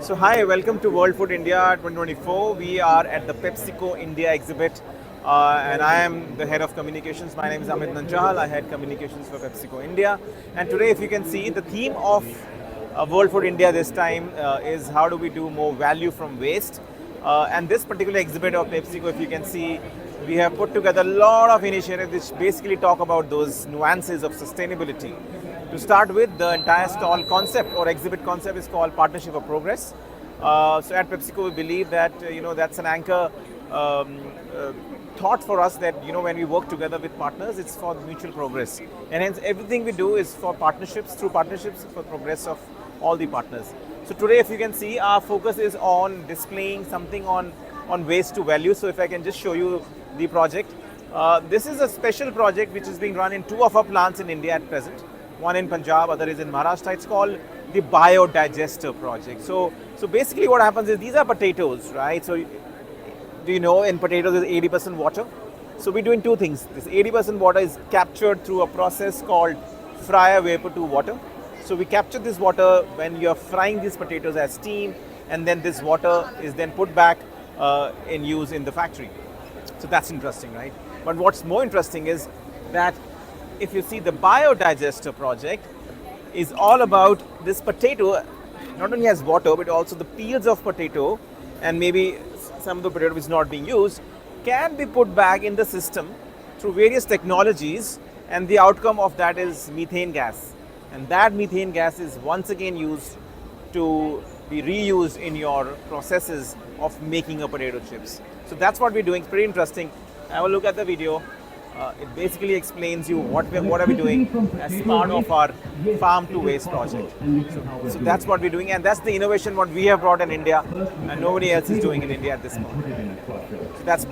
So hi, welcome to World Food India 2024. We are at the PepsiCo India exhibit and I am the head of communications. My name is Amit Nanchahal. I head communications for PepsiCo India. And today, if you can see, the theme of World Food India this time is how do we do more value from waste. And this particular exhibit of PepsiCo, if you can see, we have put together a lot of initiatives which basically talk about those nuances of sustainability. To start with, the entire stall concept or exhibit concept is called Partnership of Progress. So at PepsiCo, we believe that that's an anchor thought for us that when we work together with partners, it's for mutual progress, and hence everything we do is for partnerships, through partnerships for progress of all the partners. So today, if you can see, our focus is on displaying something on waste to value. So if I can just show you the project, this is a special project which is being run in two of our plants in India at present. One in Punjab, other is in Maharashtra. It's called the Biodigester project. So basically what happens is these are potatoes, right? So do you know in potatoes is 80% water? So we're doing two things. This 80% water is captured through a process called fryer vapor to water. So we capture this water when you're frying these potatoes as steam, and then this water is then put back in use in the factory. So that's interesting, right? But what's more interesting is that if you see the Biodigester project is all about this potato, not only has water, but also the peels of potato and maybe some of the potato which is not being used can be put back in the system through various technologies, and the outcome of that is methane gas. And that methane gas is once again used to be reused in your processes of making a potato chips. So that's what we're doing. It's pretty interesting. Have a look at the video. It basically explains you what are we doing as part of our farm to waste project. So that's what we're doing, and that's the innovation what we have brought in India, and nobody else is doing in India at this moment. So that's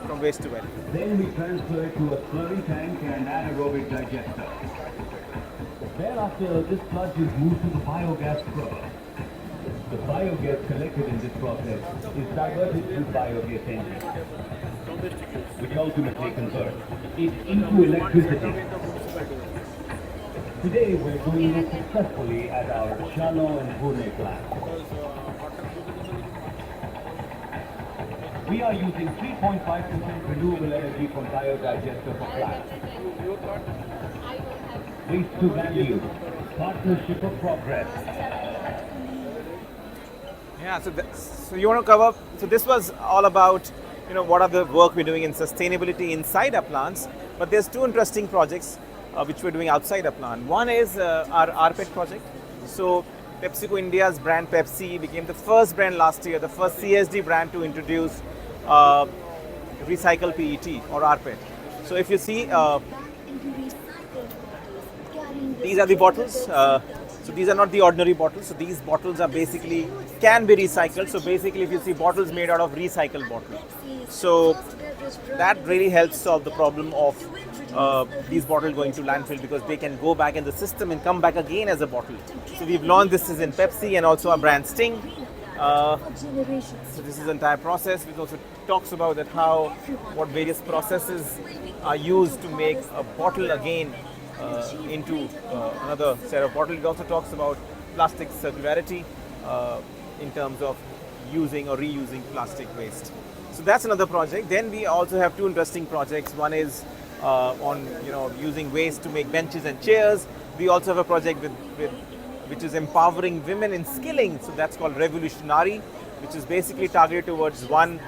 from waste to value. Then we transfer it to a slurry tank and anaerobic digester. Thereafter, this sludge is moved to the biogas scrubber. The biogas collected in this process is diverted to biogas engine, which ultimately converts it into electricity. Today we're doing it successfully at our Shano and Pune plant. We are using 3.5% renewable energy from biodigester for plant. Waste to value, partnership of progress. Yeah, so you want to cover, so this was all about what are the work we're doing in sustainability inside our plants, but there's two interesting projects which we're doing outside our plant. One is our rPET project. So PepsiCo India's brand Pepsi became the first brand last year, the first CSD brand to introduce recycled PET or rPET. So if you see, these are the bottles. So these are not the ordinary bottles. So these bottles are basically can be recycled. So basically, if you see bottles made out of recycled bottle, so that really helps solve the problem of these bottles going to landfill, because they can go back in the system and come back again as a bottle. So we've launched this is in Pepsi and also our brand Sting. So this is the entire process, which also talks about that how what various processes are used to make a bottle again into another set of bottle. It also talks about plastic circularity in terms of using or reusing plastic waste. So that's another project. Then we also have two interesting projects. One is on using waste to make benches and chairs. We also have a project which is empowering women in skilling. So that's called Revolutionary, which is basically targeted towards 1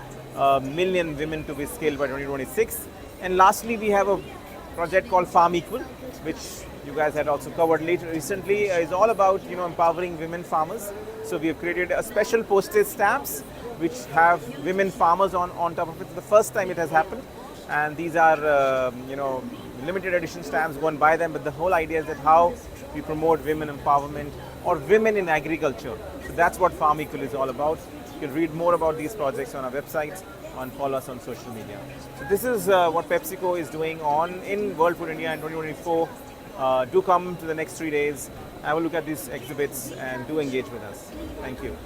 million women to be skilled by 2026. And lastly, we have a project called Farm Equal, which you guys had also covered recently, is all about empowering women farmers. So we have created a special postage stamps which have women farmers on top of it. For the first time it has happened, and these are limited edition stamps. Go and buy them. But the whole idea is that how we promote women empowerment or women in agriculture. So that's what Farm Equal is all about. You can read more about these projects on our website and follow us on social media. So this is what PepsiCo is doing in World Food India in 2024. Do come to the next 3 days, have a look at these exhibits and do engage with us. Thank you.